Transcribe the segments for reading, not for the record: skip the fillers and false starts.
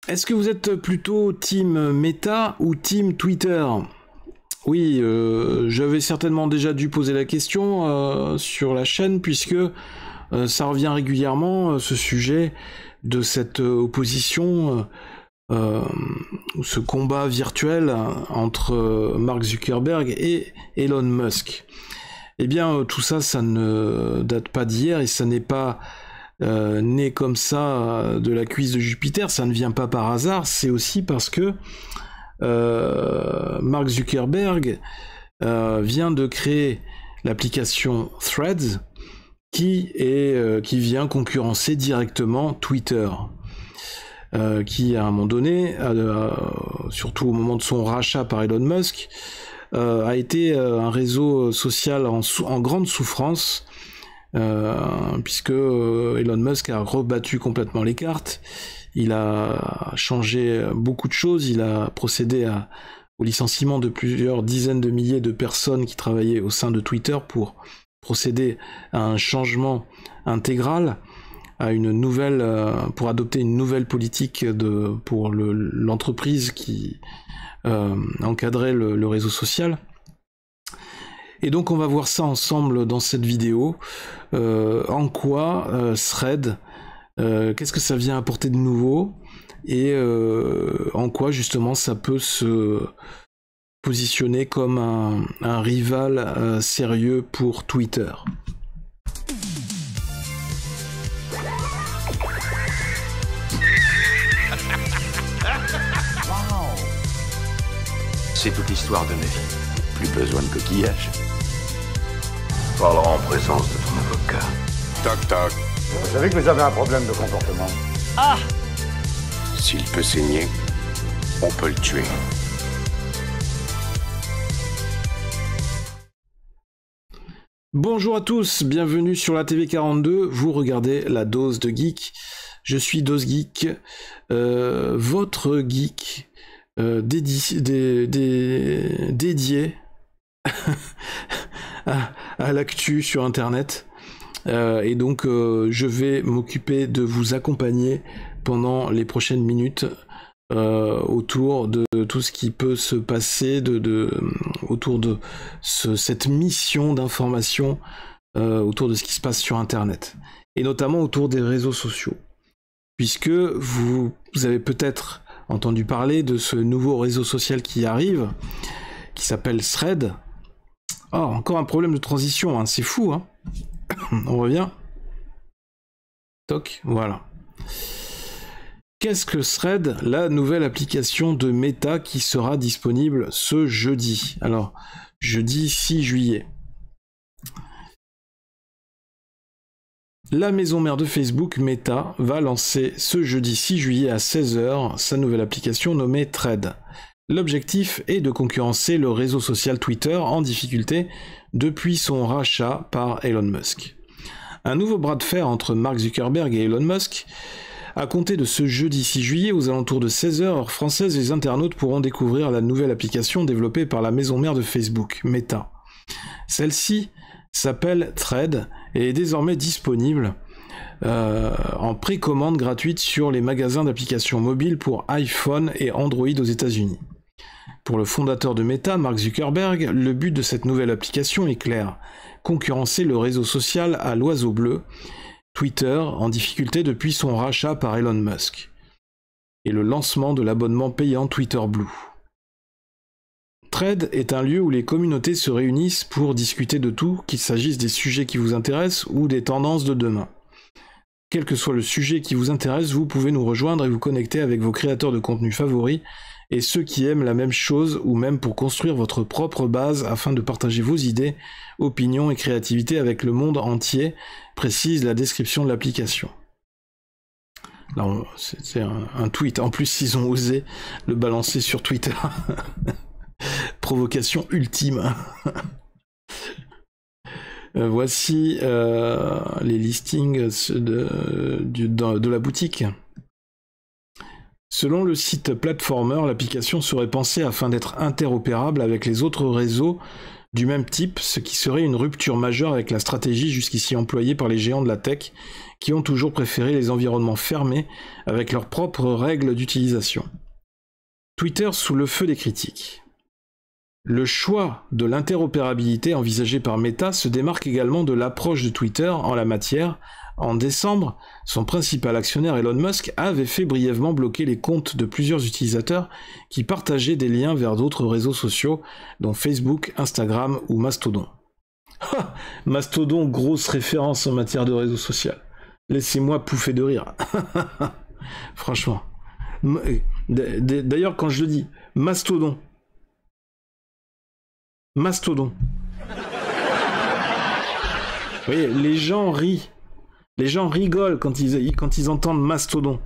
Est-ce que vous êtes plutôt team Meta ou team Twitter? Oui, j'avais certainement déjà dû poser la question sur la chaîne, puisque ça revient régulièrement, ce sujet de cette opposition, ce combat virtuel entre Mark Zuckerberg et Elon Musk. Eh bien, tout ça, ça ne date pas d'hier, et ça n'est pas né comme ça de la cuisse de Jupiter, ça ne vient pas par hasard, c'est aussi parce que Mark Zuckerberg vient de créer l'application Threads qui vient concurrencer directement Twitter, qui à un moment donné, surtout au moment de son rachat par Elon Musk, a été un réseau social en grande souffrance, puisque Elon Musk a rebattu complètement les cartes. Il a changé beaucoup de choses, il a procédé au licenciement de plusieurs dizaines de milliers de personnes qui travaillaient au sein de Twitter pour procéder à un changement intégral, pour adopter une nouvelle politique pour l'entreprise qui encadrait le réseau social. Et donc on va voir ça ensemble dans cette vidéo, en quoi Threads, qu'est-ce que ça vient apporter de nouveau, et en quoi justement ça peut se positionner comme un rival sérieux pour Twitter. C'est toute l'histoire de ma vie. Plus besoin de coquillage. Parlera en présence de ton avocat. Toc toc. Vous savez que vous avez un problème de comportement. Ah! S'il peut saigner, on peut le tuer. Bonjour à tous, bienvenue sur la TV42, vous regardez la dose de geek. Je suis Dose Geek, votre geek dédié à l'actu sur internet, et donc je vais m'occuper de vous accompagner pendant les prochaines minutes autour de tout ce qui peut se passer autour de cette mission d'information, autour de ce qui se passe sur internet, et notamment autour des réseaux sociaux, puisque vous avez peut-être entendu parler de ce nouveau réseau social qui arrive, qui s'appelle Threads. Oh, encore un problème de transition, hein, c'est fou, hein. On revient. Toc, voilà. Qu'est-ce que Threads? La nouvelle application de Meta qui sera disponible ce jeudi. Alors, jeudi 6 juillet. La maison mère de Facebook, Meta, va lancer ce jeudi 6 juillet à 16h sa nouvelle application nommée Threads. L'objectif est de concurrencer le réseau social Twitter en difficulté depuis son rachat par Elon Musk. Un nouveau bras de fer entre Mark Zuckerberg et Elon Musk. À compter de ce jeudi 6 juillet, aux alentours de 16h, heure française, les internautes pourront découvrir la nouvelle application développée par la maison mère de Facebook, Meta. Celle-ci s'appelle Threads et est désormais disponible en précommande gratuite sur les magasins d'applications mobiles pour iPhone et Android aux États-Unis. Pour le fondateur de Meta, Mark Zuckerberg, le but de cette nouvelle application est clair: concurrencer le réseau social à l'oiseau bleu, Twitter, en difficulté depuis son rachat par Elon Musk, et le lancement de l'abonnement payant Twitter Blue. Threads est un lieu où les communautés se réunissent pour discuter de tout, qu'il s'agisse des sujets qui vous intéressent ou des tendances de demain. Quel que soit le sujet qui vous intéresse, vous pouvez nous rejoindre et vous connecter avec vos créateurs de contenu favoris et ceux qui aiment la même chose, ou même pour construire votre propre base afin de partager vos idées, opinions et créativité avec le monde entier, précise la description de l'application. Là, c'est un tweet. En plus, ils ont osé le balancer sur Twitter. Provocation ultime. Voici les listings de la boutique. Selon le site Platformer, l'application serait pensée afin d'être interopérable avec les autres réseaux du même type, ce qui serait une rupture majeure avec la stratégie jusqu'ici employée par les géants de la tech, qui ont toujours préféré les environnements fermés avec leurs propres règles d'utilisation. Twitter sous le feu des critiques. Le choix de l'interopérabilité envisagé par Meta se démarque également de l'approche de Twitter en la matière. En décembre, son principal actionnaire Elon Musk avait fait brièvement bloquer les comptes de plusieurs utilisateurs qui partageaient des liens vers d'autres réseaux sociaux, dont Facebook, Instagram ou Mastodon. Mastodon, grosse référence en matière de réseau social. Laissez-moi pouffer de rire. Franchement. D'ailleurs, quand je le dis, Mastodon. Mastodon. Vous voyez, les gens rient. Les gens rigolent quand ils entendent Mastodon.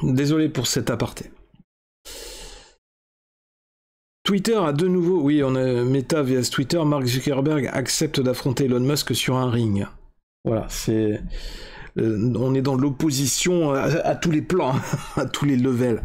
Désolé pour cet aparté. Twitter a de nouveau... Oui, on a Meta vs Twitter. Mark Zuckerberg accepte d'affronter Elon Musk sur un ring. Voilà, c'est... on est dans l'opposition à tous les plans, à tous les levels.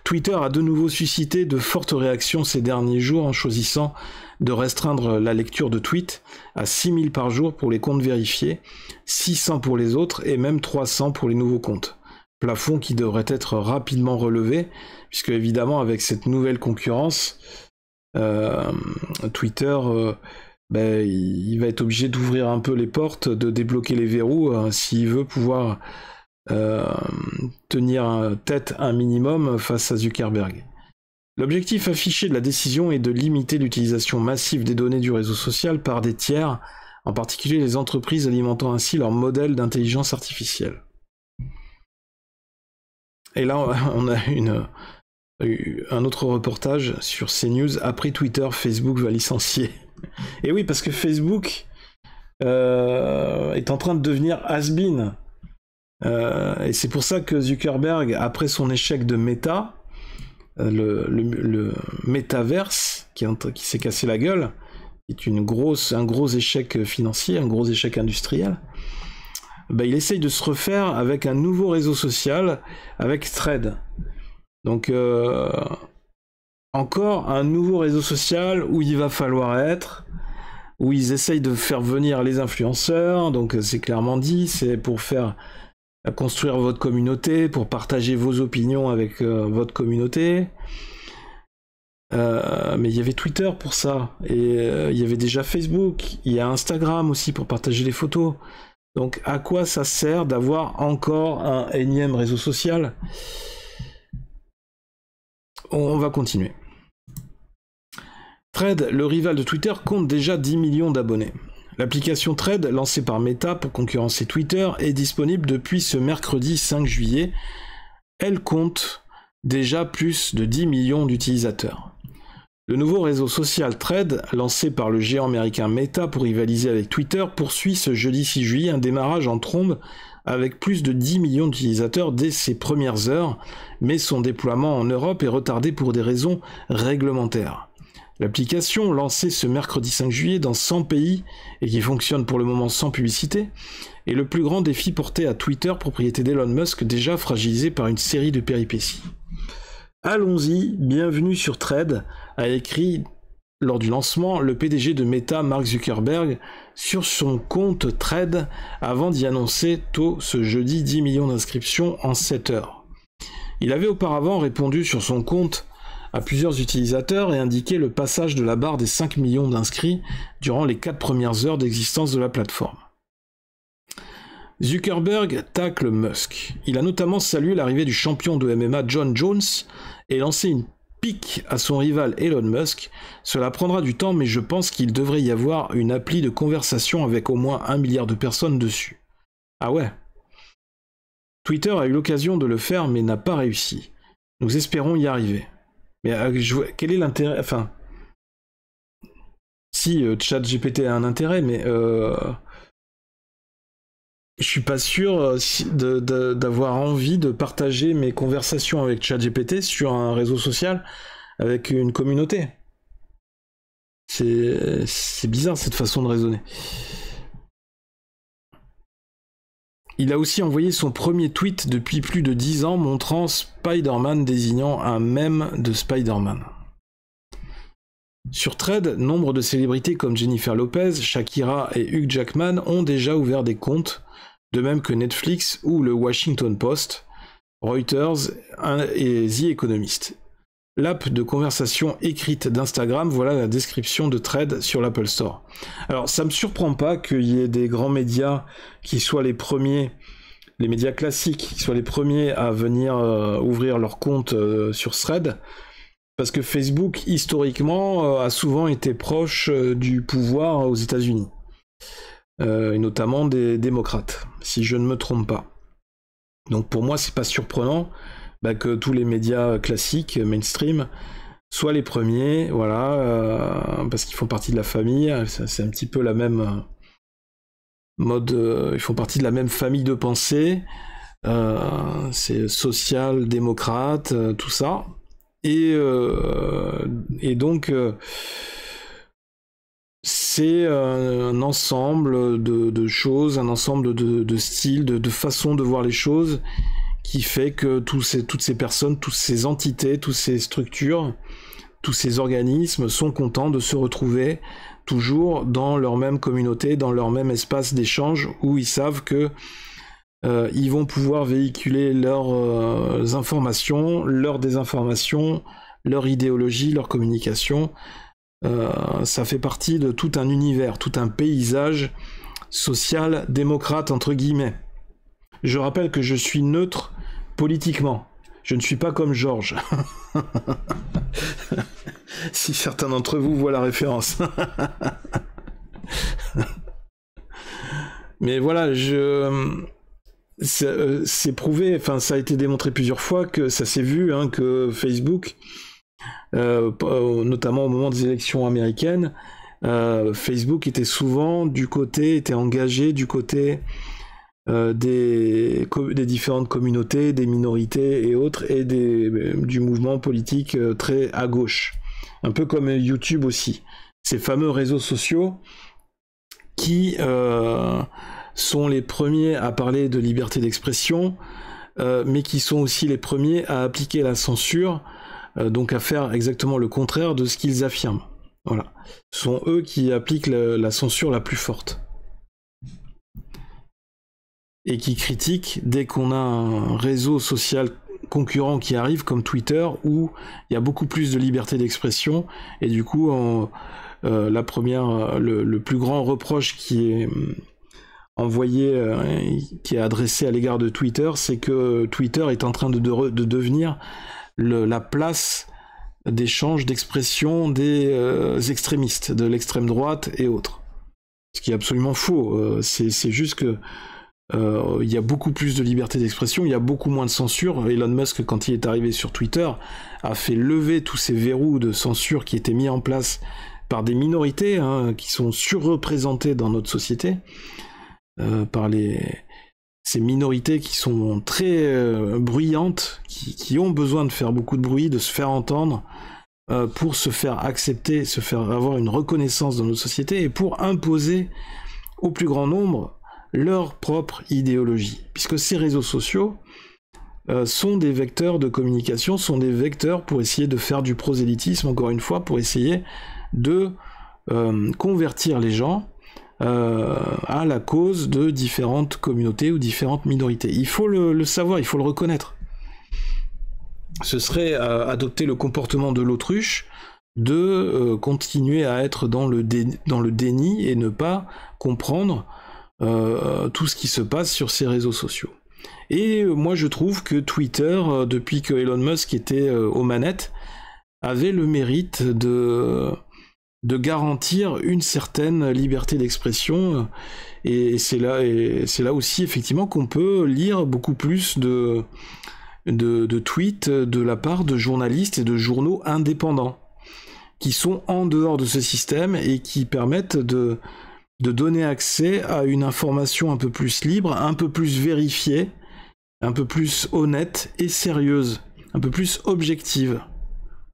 Twitter a de nouveau suscité de fortes réactions ces derniers jours en choisissant de restreindre la lecture de tweets à 6000 par jour pour les comptes vérifiés, 600 pour les autres et même 300 pour les nouveaux comptes. Plafond qui devrait être rapidement relevé, puisque évidemment avec cette nouvelle concurrence, Twitter il va être obligé d'ouvrir un peu les portes, de débloquer les verrous s'il veut pouvoir tenir tête un minimum face à Zuckerberg. L'objectif affiché de la décision est de limiter l'utilisation massive des données du réseau social par des tiers, en particulier les entreprises alimentant ainsi leur modèle d'intelligence artificielle. Et là, on a un autre reportage sur CNews. Après Twitter, Facebook va licencier. Et oui, parce que Facebook est en train de devenir has-been. Et c'est pour ça que Zuckerberg, après son échec de Meta, le Metaverse, qui s'est cassé la gueule, est un gros échec financier, un gros échec industriel, il essaye de se refaire avec un nouveau réseau social, avec Thread. Donc, encore un nouveau réseau social où il va falloir être, où ils essayent de faire venir les influenceurs, donc c'est clairement dit, c'est pour faire construire votre communauté, pour partager vos opinions avec votre communauté. Mais il y avait Twitter pour ça, et il y avait déjà Facebook, il y a Instagram aussi pour partager les photos. Donc à quoi ça sert d'avoir encore un énième réseau social? On va continuer. Thread, le rival de Twitter, compte déjà 10 millions d'abonnés. L'application Thread, lancée par Meta pour concurrencer Twitter, est disponible depuis ce mercredi 5 juillet. Elle compte déjà plus de 10 millions d'utilisateurs. Le nouveau réseau social Thread, lancé par le géant américain Meta pour rivaliser avec Twitter, poursuit ce jeudi 6 juillet un démarrage en trombe avec plus de 10 millions d'utilisateurs dès ses premières heures, mais son déploiement en Europe est retardé pour des raisons réglementaires. L'application, lancée ce mercredi 5 juillet dans 100 pays et qui fonctionne pour le moment sans publicité, est le plus grand défi porté à Twitter, propriété d'Elon Musk, déjà fragilisé par une série de péripéties. Allons-y, bienvenue sur Thread, a écrit lors du lancement le PDG de Meta, Mark Zuckerberg, sur son compte Thread avant d'y annoncer tôt ce jeudi 10 millions d'inscriptions en 7 heures. Il avait auparavant répondu sur son compte à plusieurs utilisateurs et indiqué le passage de la barre des 5 millions d'inscrits durant les 4 premières heures d'existence de la plateforme. Zuckerberg tacle Musk. Il a notamment salué l'arrivée du champion de MMA John Jones et lancé une pique à son rival Elon Musk. Cela prendra du temps, mais je pense qu'il devrait y avoir une appli de conversation avec au moins 1 milliard de personnes dessus. Ah ouais. Twitter a eu l'occasion de le faire, mais n'a pas réussi. Nous espérons y arriver. Mais quel est l'intérêt? Enfin, si ChatGPT a un intérêt, mais je suis pas sûr d'avoir envie de partager mes conversations avec ChatGPT sur un réseau social avec une communauté. C'est bizarre cette façon de raisonner. Il a aussi envoyé son premier tweet depuis plus de 10 ans montrant Spider-Man désignant un mème de Spider-Man. Sur Thread, nombre de célébrités comme Jennifer Lopez, Shakira et Hugh Jackman ont déjà ouvert des comptes, de même que Netflix ou le Washington Post, Reuters et The Economist. L'app de conversation écrite d'Instagram, voilà la description de Thread sur l'Apple Store. Alors ça me surprend pas qu'il y ait des grands médias qui soient les premiers, les médias classiques, qui soient les premiers à venir ouvrir leur compte sur Thread, parce que Facebook, historiquement, a souvent été proche du pouvoir aux États-Unis, et notamment des démocrates, si je ne me trompe pas. Donc pour moi, c'est pas surprenant que tous les médias classiques, mainstream, soient les premiers, voilà, parce qu'ils font partie de la famille, c'est un petit peu la même mode, ils font partie de la même famille de pensée, c'est social-démocrate, tout ça, et donc c'est un ensemble de choses, un ensemble de styles, de façons de voir les choses, qui fait que toutes ces personnes, toutes ces entités, toutes ces structures, tous ces organismes sont contents de se retrouver toujours dans leur même communauté, dans leur même espace d'échange, où ils savent que ils vont pouvoir véhiculer leurs informations, leurs désinformations, leur idéologie, leur communication. Ça fait partie de tout un univers, tout un paysage social démocrate entre guillemets. Je rappelle que je suis neutre politiquement. Je ne suis pas comme Georges. Si certains d'entre vous voient la référence. Mais voilà, c'est prouvé, enfin ça a été démontré plusieurs fois que ça s'est vu, hein, que Facebook, notamment au moment des élections américaines, Facebook était souvent était engagé du côté des différentes communautés, des minorités et autres, et du mouvement politique très à gauche. Un peu comme YouTube aussi. Ces fameux réseaux sociaux qui sont les premiers à parler de liberté d'expression, mais qui sont aussi les premiers à appliquer la censure, donc à faire exactement le contraire de ce qu'ils affirment. Voilà. Ce sont eux qui appliquent la censure la plus forte. Et qui critiquent dès qu'on a un réseau social concurrent qui arrive, comme Twitter, où il y a beaucoup plus de liberté d'expression, et du coup, le plus grand reproche qui est envoyé, qui est adressé à l'égard de Twitter, c'est que Twitter est en train de devenir la place d'échange d'expression des extrémistes, de l'extrême droite et autres. Ce qui est absolument faux. C'est juste que il y a beaucoup plus de liberté d'expression, il y a beaucoup moins de censure. Elon Musk, quand il est arrivé sur Twitter, a fait lever tous ces verrous de censure qui étaient mis en place par des minorités, hein, qui sont surreprésentées dans notre société, par ces minorités qui sont très bruyantes, qui ont besoin de faire beaucoup de bruit, de se faire entendre, pour se faire accepter, se faire avoir une reconnaissance dans notre société, et pour imposer au plus grand nombre leur propre idéologie, puisque ces réseaux sociaux sont des vecteurs de communication, sont des vecteurs pour essayer de faire du prosélytisme, encore une fois, pour essayer de convertir les gens à la cause de différentes communautés ou différentes minorités. Il faut le savoir, il faut le reconnaître. Ce serait adopter le comportement de l'autruche de continuer à être dans le déni et ne pas comprendre tout ce qui se passe sur ces réseaux sociaux. Et moi je trouve que Twitter, depuis que Elon Musk était aux manettes, avait le mérite de garantir une certaine liberté d'expression, et c'est là aussi effectivement qu'on peut lire beaucoup plus de tweets de la part de journalistes et de journaux indépendants qui sont en dehors de ce système et qui permettent de donner accès à une information un peu plus libre, un peu plus vérifiée, un peu plus honnête et sérieuse, un peu plus objective.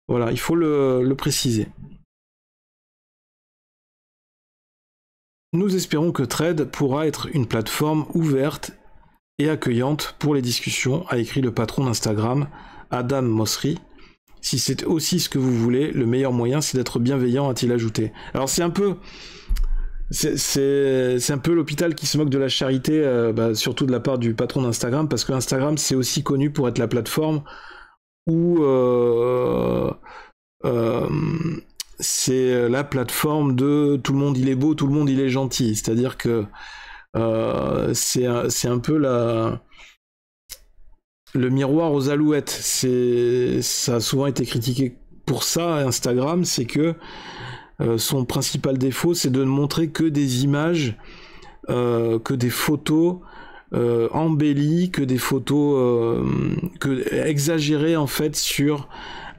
Voilà, il faut le préciser. Nous espérons que Thread pourra être une plateforme ouverte et accueillante pour les discussions, a écrit le patron d'Instagram, Adam Mosseri, Si c'est aussi ce que vous voulez, le meilleur moyen c'est d'être bienveillant, a-t-il ajouté. Alors c'est un peu l'hôpital qui se moque de la charité, surtout de la part du patron d'Instagram, parce que Instagram c'est aussi connu pour être la plateforme où c'est la plateforme de tout le monde il est beau, tout le monde il est gentil. C'est-à-dire que c'est un peu le miroir aux alouettes. Ça a souvent été critiqué pour ça, Instagram, c'est que son principal défaut, c'est de ne montrer que des images, que des photos embellies, que des photos exagérées en fait sur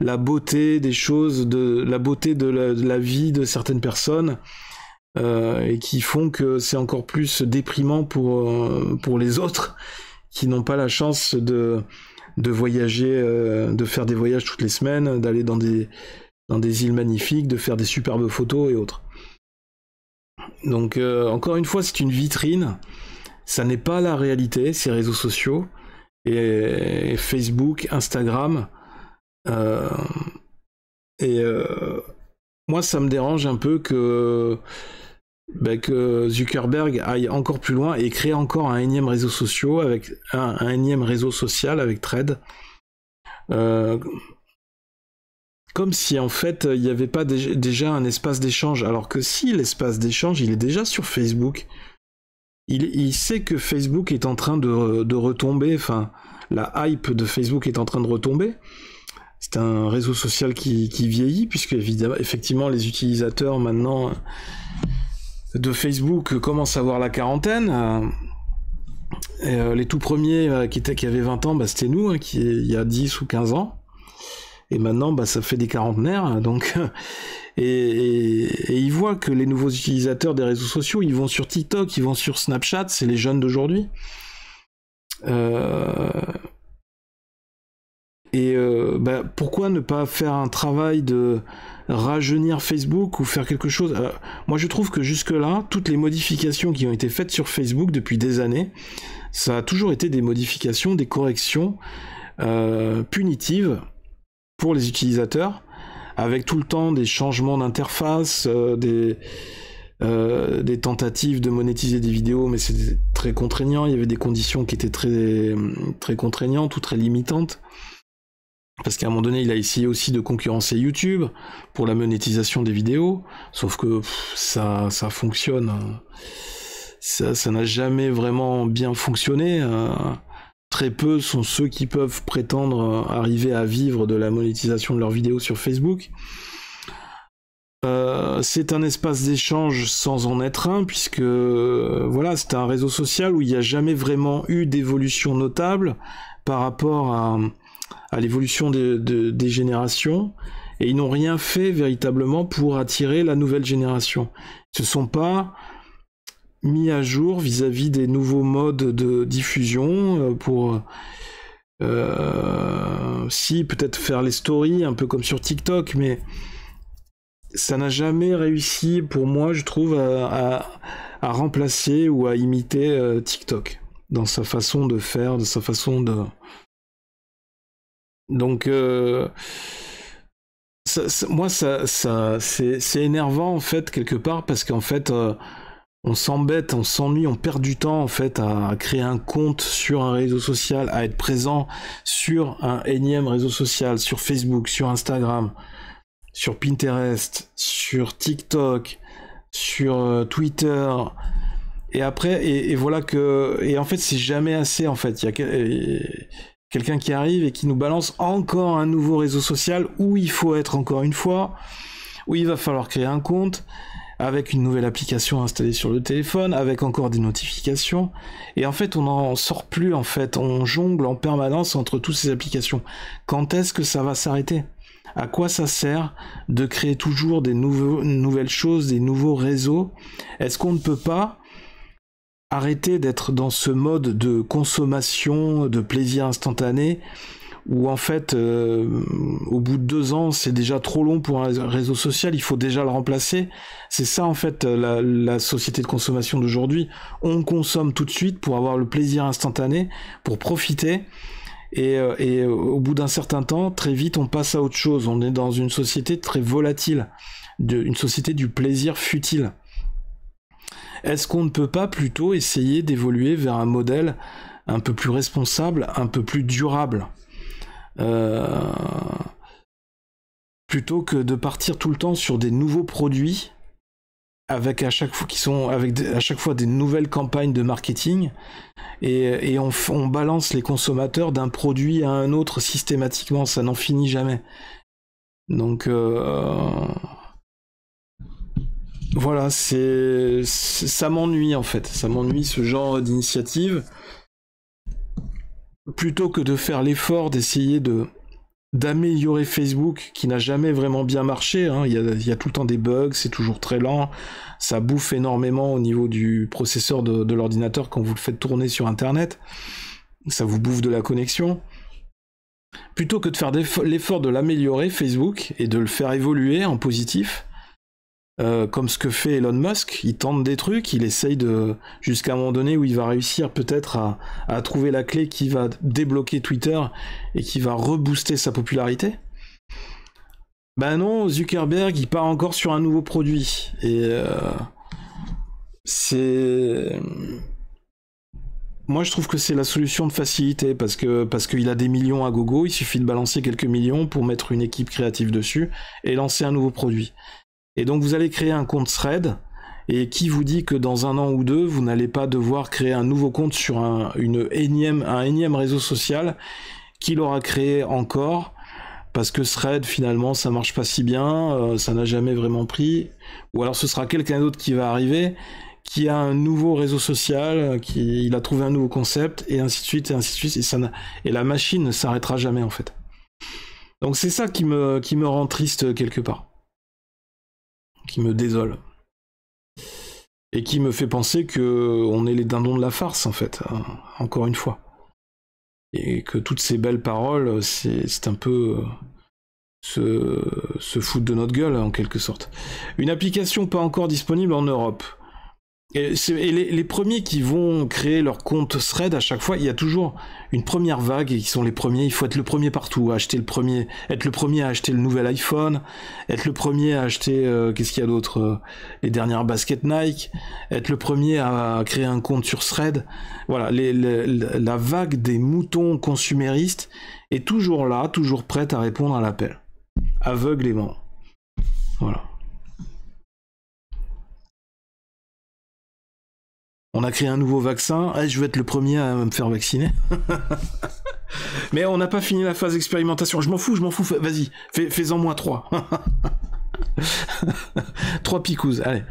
la beauté des choses, la beauté de la vie de certaines personnes, et qui font que c'est encore plus déprimant pour les autres qui n'ont pas la chance de voyager, de faire des voyages toutes les semaines, d'aller dans des îles magnifiques, de faire des superbes photos et autres. Donc encore une fois, c'est une vitrine, ça n'est pas la réalité, ces réseaux sociaux, et Facebook, Instagram, moi ça me dérange un peu que Zuckerberg aille encore plus loin et crée encore un énième réseau social avec un énième réseau social avec Thread, comme si en fait il n'y avait pas déjà un espace d'échange, alors que si l'espace d'échange il est déjà sur Facebook, il sait que Facebook est en train de retomber, enfin la hype de Facebook est en train de retomber. C'est un réseau social qui vieillit, puisque effectivement les utilisateurs maintenant de Facebook commencent à avoir la quarantaine. Les tout premiers qui avaient 20 ans, c'était nous, il y a 10 ou 15 ans. Et maintenant, ça fait des quarantenaires. Donc, et ils voient que les nouveaux utilisateurs des réseaux sociaux, ils vont sur TikTok, ils vont sur Snapchat, c'est les jeunes d'aujourd'hui. Pourquoi ne pas faire un travail de rajeunir Facebook ou faire quelque chose? Moi je trouve que jusque-là, toutes les modifications qui ont été faites sur Facebook depuis des années, ça a toujours été des modifications, des corrections punitives pour les utilisateurs, avec tout le temps des changements d'interface, des tentatives de monétiser des vidéos, mais c'était très contraignant, il y avait des conditions qui étaient très, très contraignantes ou très limitantes. Parce qu'à un moment donné, il a essayé aussi de concurrencer YouTube pour la monétisation des vidéos, sauf que ça fonctionne. Ça n'a jamais vraiment bien fonctionné. Très peu sont ceux qui peuvent prétendre arriver à vivre de la monétisation de leurs vidéos sur Facebook. C'est un espace d'échange sans en être un, puisque voilà, c'est un réseau social où il n'y a jamais vraiment eu d'évolution notable par rapport à l'évolution des générations, et ils n'ont rien fait véritablement pour attirer la nouvelle génération. Ils ne se sont pas mis à jour vis-à-vis des nouveaux modes de diffusion pour si peut-être faire les stories un peu comme sur TikTok, mais ça n'a jamais réussi pour moi, je trouve, à remplacer ou à imiter TikTok dans sa façon de faire, de sa façon de... Donc moi c'est énervant en fait quelque part, parce qu'en fait on s'embête, on s'ennuie, on perd du temps en fait à créer un compte sur un réseau social, à être présent sur un énième réseau social, sur Facebook, sur Instagram, sur Pinterest, sur TikTok, sur Twitter, et après et voilà que, et en fait c'est jamais assez en fait. Il y a quelqu'un qui arrive et qui nous balance encore un nouveau réseau social où il faut être encore une fois, où il va falloir créer un compte avec une nouvelle application installée sur le téléphone, avec encore des notifications, et en fait on n'en sort plus, en fait on jongle en permanence entre toutes ces applications. Quand est-ce que ça va s'arrêter? À quoi ça sert de créer toujours des nouvelles choses, des nouveaux réseaux? Est-ce qu'on ne peut pas arrêter d'être dans ce mode de consommation, de plaisir instantané, où en fait, au bout de 2 ans, c'est déjà trop long pour un réseau social, il faut déjà le remplacer. C'est ça en fait la société de consommation d'aujourd'hui. On consomme tout de suite pour avoir le plaisir instantané, pour profiter, et au bout d'un certain temps, très vite, on passe à autre chose. On est dans une société très volatile, une société du plaisir futile. Est-ce qu'on ne peut pas plutôt essayer d'évoluer vers un modèle un peu plus responsable, un peu plus durable, plutôt que de partir tout le temps sur des nouveaux produits avec à chaque fois des nouvelles campagnes de marketing et on balance les consommateurs d'un produit à un autre systématiquement, ça n'en finit jamais. Donc voilà, ça m'ennuie en fait, ça m'ennuie ce genre d'initiative. Plutôt que de faire l'effort d'essayer d'améliorer Facebook, qui n'a jamais vraiment bien marché, hein. Il y a tout le temps des bugs, c'est toujours très lent, ça bouffe énormément au niveau du processeur de l'ordinateur quand vous le faites tourner sur Internet, ça vous bouffe de la connexion. Plutôt que de faire l'effort de l'améliorer, Facebook, et de le faire évoluer en positif, comme ce que fait Elon Musk, il tente des trucs, il essaye jusqu'à un moment donné où il va réussir peut-être à trouver la clé qui va débloquer Twitter et qui va rebooster sa popularité. Ben non, Zuckerberg, il part encore sur un nouveau produit. Et moi je trouve que c'est la solution de facilité, parce qu'il a des millions à gogo, il suffit de balancer quelques millions pour mettre une équipe créative dessus et lancer un nouveau produit. Et donc vous allez créer un compte Thread, et qui vous dit que dans 1 an ou 2, vous n'allez pas devoir créer un nouveau compte sur un énième réseau social qu'il aura créé encore, parce que Thread finalement ça marche pas si bien, ça n'a jamais vraiment pris, ou alors ce sera quelqu'un d'autre qui va arriver, qui a un nouveau réseau social, il a trouvé un nouveau concept, et ainsi de suite, et la machine ne s'arrêtera jamais en fait. Donc c'est ça qui me rend triste quelque part, qui me désole, et qui me fait penser que on est les dindons de la farce en fait, encore une fois, et que toutes ces belles paroles, c'est un peu se foutre de notre gueule en quelque sorte. Une application pas encore disponible en Europe. Et les premiers qui vont créer leur compte Thread, à chaque fois, il y a toujours une première vague, et qui sont les premiers, il faut être le premier partout, être le premier à acheter le nouvel iPhone, être le premier à acheter, qu'est-ce qu'il y a d'autre, les dernières baskets Nike, être le premier à créer un compte sur Thread. Voilà, la vague des moutons consuméristes est toujours là, toujours prête à répondre à l'appel, aveuglément. Voilà. On a créé un nouveau vaccin, je vais être le premier à me faire vacciner. Mais on n'a pas fini la phase d'expérimentation. Je m'en fous, vas-y, fais-en moins 3. 3 picouzes, allez.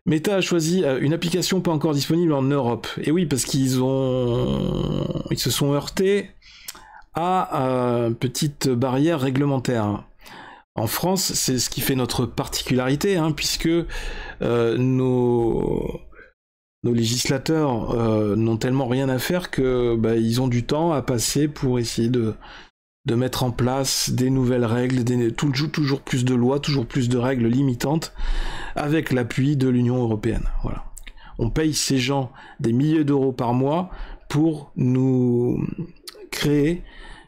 Meta a choisi une application pas encore disponible en Europe. Et oui, parce qu'ils se sont heurtés à une petite barrière réglementaire. En France, c'est ce qui fait notre particularité, hein, puisque nos législateurs n'ont tellement rien à faire que ils ont du temps à passer pour essayer de mettre en place des nouvelles règles, toujours plus de lois, toujours plus de règles limitantes, avec l'appui de l'Union européenne. Voilà. On paye ces gens des milliers d'euros par mois pour nous créer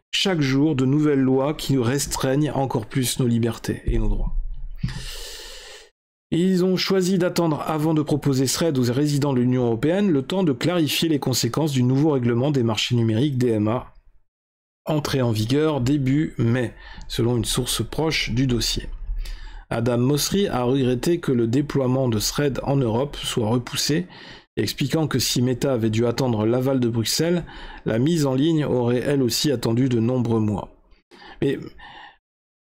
chaque jour de nouvelles lois qui restreignent encore plus nos libertés et nos droits. Ils ont choisi d'attendre avant de proposer Thread aux résidents de l'Union européenne le temps de clarifier les conséquences du nouveau règlement des marchés numériques DMA, entré en vigueur début mai, selon une source proche du dossier. Adam Mosseri a regretté que le déploiement de Thread en Europe soit repoussé, expliquant que si Meta avait dû attendre l'aval de Bruxelles, la mise en ligne aurait elle aussi attendu de nombreux mois. Mais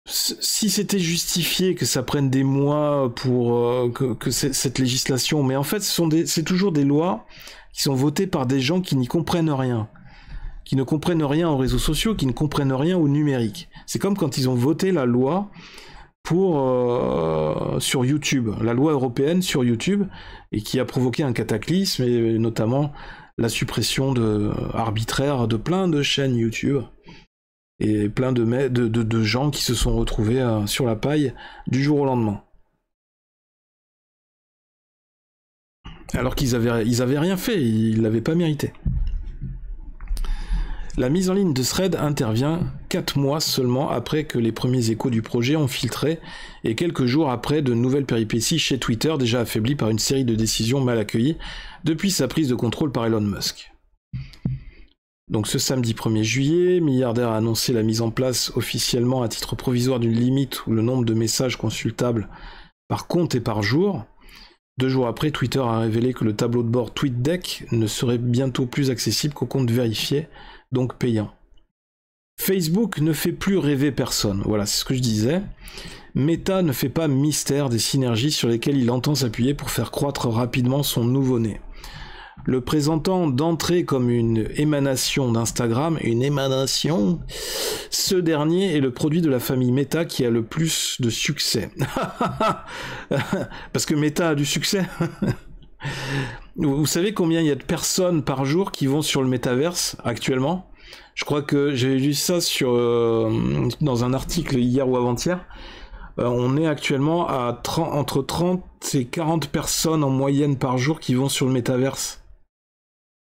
si c'était justifié que ça prenne des mois pour que cette législation, mais en fait c'est toujours des lois qui sont votées par des gens qui n'y comprennent rien, qui ne comprennent rien aux réseaux sociaux, qui ne comprennent rien au numérique. C'est comme quand ils ont voté la loi sur YouTube, la loi européenne sur YouTube, et qui a provoqué un cataclysme, et notamment la suppression arbitraire de plein de chaînes YouTube, et plein de gens qui se sont retrouvés sur la paille du jour au lendemain. Alors qu'ils avaient rien fait, ils l'avaient pas mérité. La mise en ligne de Threads intervient 4 mois seulement après que les premiers échos du projet ont filtré et quelques jours après de nouvelles péripéties chez Twitter, déjà affaibli par une série de décisions mal accueillies depuis sa prise de contrôle par Elon Musk. Donc ce samedi 1er juillet, Milliardaire a annoncé la mise en place officiellement à titre provisoire d'une limite où le nombre de messages consultables par compte et par jour. 2 jours après, Twitter a révélé que le tableau de bord TweetDeck ne serait bientôt plus accessible qu'aux comptes vérifiés, donc payants. Facebook ne fait plus rêver personne, voilà, c'est ce que je disais. Meta ne fait pas mystère des synergies sur lesquelles il entend s'appuyer pour faire croître rapidement son nouveau-né. Le présentant d'entrée comme une émanation d'Instagram, ce dernier est le produit de la famille Meta qui a le plus de succès. Parce que Meta a du succès. Vous savez combien il y a de personnes par jour qui vont sur le métaverse actuellement? Je crois que j'ai lu ça dans un article hier ou avant-hier. On est actuellement à entre 30 et 40 personnes en moyenne par jour qui vont sur le métaverse.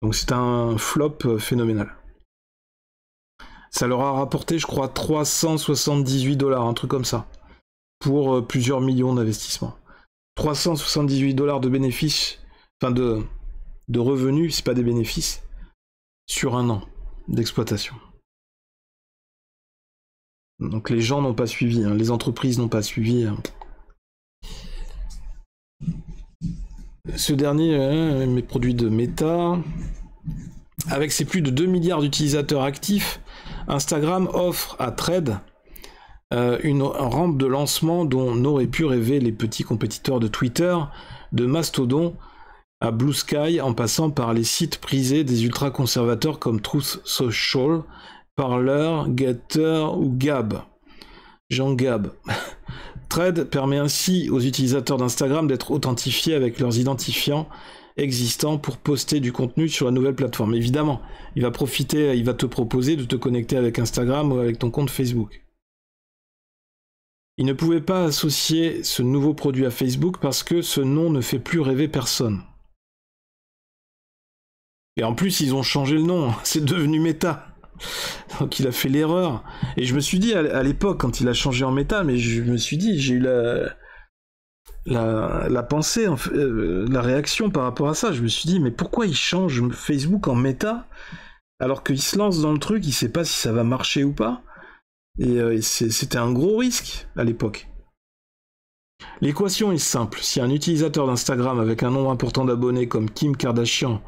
Donc c'est un flop phénoménal. Ça leur a rapporté, je crois, 378 $, un truc comme ça, pour plusieurs millions d'investissements. 378 $ de bénéfices, enfin de revenus, c'est pas des bénéfices, sur un an d'exploitation. Donc les gens n'ont pas suivi, hein, les entreprises n'ont pas suivi. Hein. Ce dernier, mes produits de Meta, avec ses plus de 2 milliards d'utilisateurs actifs, Instagram offre à Threads une rampe de lancement dont n'auraient pu rêver les petits compétiteurs de Twitter, de Mastodon à Blue Sky, en passant par les sites prisés des ultra-conservateurs comme Truth Social, Parler, Getter ou Gab. Jean Gab. Threads permet ainsi aux utilisateurs d'Instagram d'être authentifiés avec leurs identifiants existants pour poster du contenu sur la nouvelle plateforme. Évidemment, il va te proposer de te connecter avec Instagram ou avec ton compte Facebook. Il ne pouvait pas associer ce nouveau produit à Facebook parce que ce nom ne fait plus rêver personne. Et en plus, ils ont changé le nom, c'est devenu Meta. Donc il a fait l'erreur. Et je me suis dit à l'époque, quand il a changé en Meta, mais je me suis dit, j'ai eu la pensée, la réaction par rapport à ça. Je me suis dit, mais pourquoi il change Facebook en Meta alors qu'il se lance dans le truc, il sait pas si ça va marcher ou pas. Et c'était un gros risque à l'époque. L'équation est simple. Si un utilisateur d'Instagram avec un nombre important d'abonnés comme Kim Kardashian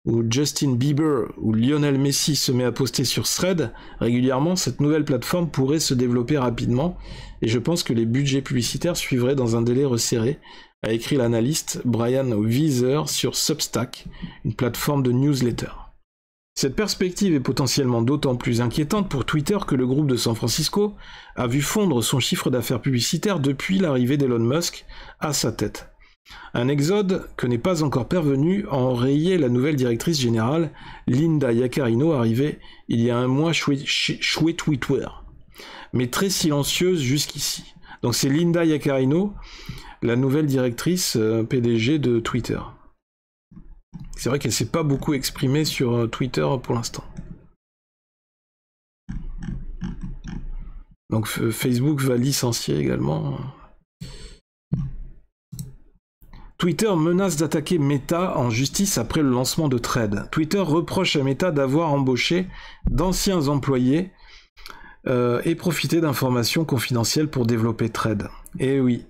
ou Justin Bieber ou Lionel Messi se met à poster sur Threads régulièrement, cette nouvelle plateforme pourrait se développer rapidement et je pense que les budgets publicitaires suivraient dans un délai resserré, a écrit l'analyste Brian Weiser sur Substack, une plateforme de newsletter. Cette perspective est potentiellement d'autant plus inquiétante pour Twitter que le groupe de San Francisco a vu fondre son chiffre d'affaires publicitaire depuis l'arrivée d'Elon Musk à sa tête. Un exode que n'est pas encore parvenu à enrayer la nouvelle directrice générale, Linda Yaccarino, arrivée il y a un mois chez Twitter, mais très silencieuse jusqu'ici. Donc c'est Linda Yaccarino, la nouvelle directrice PDG de Twitter. C'est vrai qu'elle s'est pas beaucoup exprimée sur Twitter pour l'instant. Donc Facebook va licencier également. Twitter menace d'attaquer Meta en justice après le lancement de Threads. Twitter reproche à Meta d'avoir embauché d'anciens employés et profité d'informations confidentielles pour développer Threads. Et oui,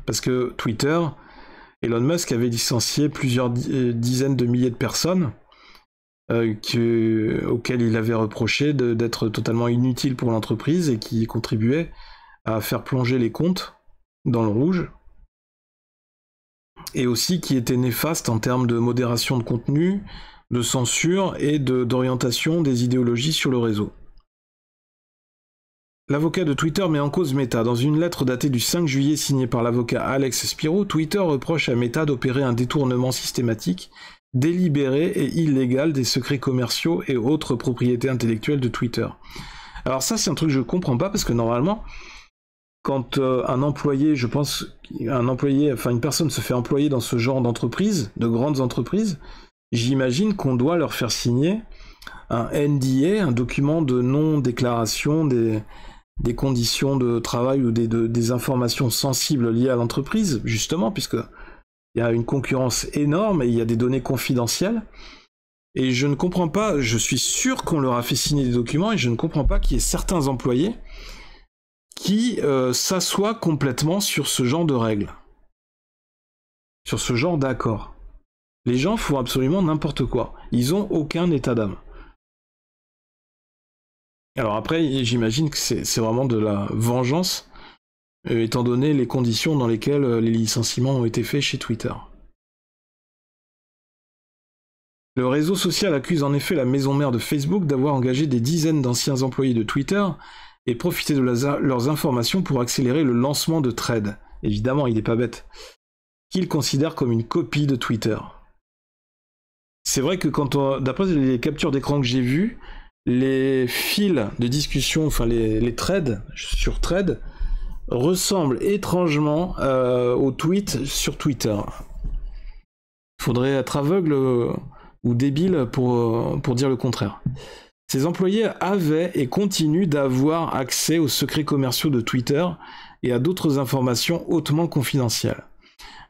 parce que Twitter, Elon Musk avait licencié plusieurs dizaines de milliers de personnes auxquelles il avait reproché d'être totalement inutiles pour l'entreprise et qui contribuaient à faire plonger les comptes dans le rouge. Et aussi qui était néfaste en termes de modération de contenu, de censure et d'orientation des idéologies sur le réseau. L'avocat de Twitter met en cause Meta. Dans une lettre datée du 5 juillet signée par l'avocat Alex Spiro, Twitter reproche à Meta d'opérer un détournement systématique, délibéré et illégal des secrets commerciaux et autres propriétés intellectuelles de Twitter. Alors ça, c'est un truc que je comprends pas parce que normalement, quand un employé, une personne se fait employer dans ce genre d'entreprise, de grandes entreprises, j'imagine qu'on doit leur faire signer un NDA, un document de non-déclaration des conditions de travail ou des informations sensibles liées à l'entreprise, justement, puisque il y a une concurrence énorme et il y a des données confidentielles. Et je ne comprends pas, je suis sûr qu'on leur a fait signer des documents et je ne comprends pas qu'il y ait certains employés qui s'assoient complètement sur ce genre de règles, sur ce genre d'accord. Les gens font absolument n'importe quoi. Ils ont aucun état d'âme. Alors après, j'imagine que c'est vraiment de la vengeance, étant donné les conditions dans lesquelles les licenciements ont été faits chez Twitter. Le réseau social accuse en effet la maison mère de Facebook d'avoir engagé des dizaines d'anciens employés de Twitter et profité de leurs informations pour accélérer le lancement de Threads. Évidemment, il n'est pas bête. Qu'il considère comme une copie de Twitter. C'est vrai que d'après les captures d'écran que j'ai vues, les fils de discussion, enfin les threads sur Threads, ressemblent étrangement aux tweets sur Twitter. Faudrait être aveugle ou débile pour dire le contraire. Ces employés avaient et continuent d'avoir accès aux secrets commerciaux de Twitter et à d'autres informations hautement confidentielles.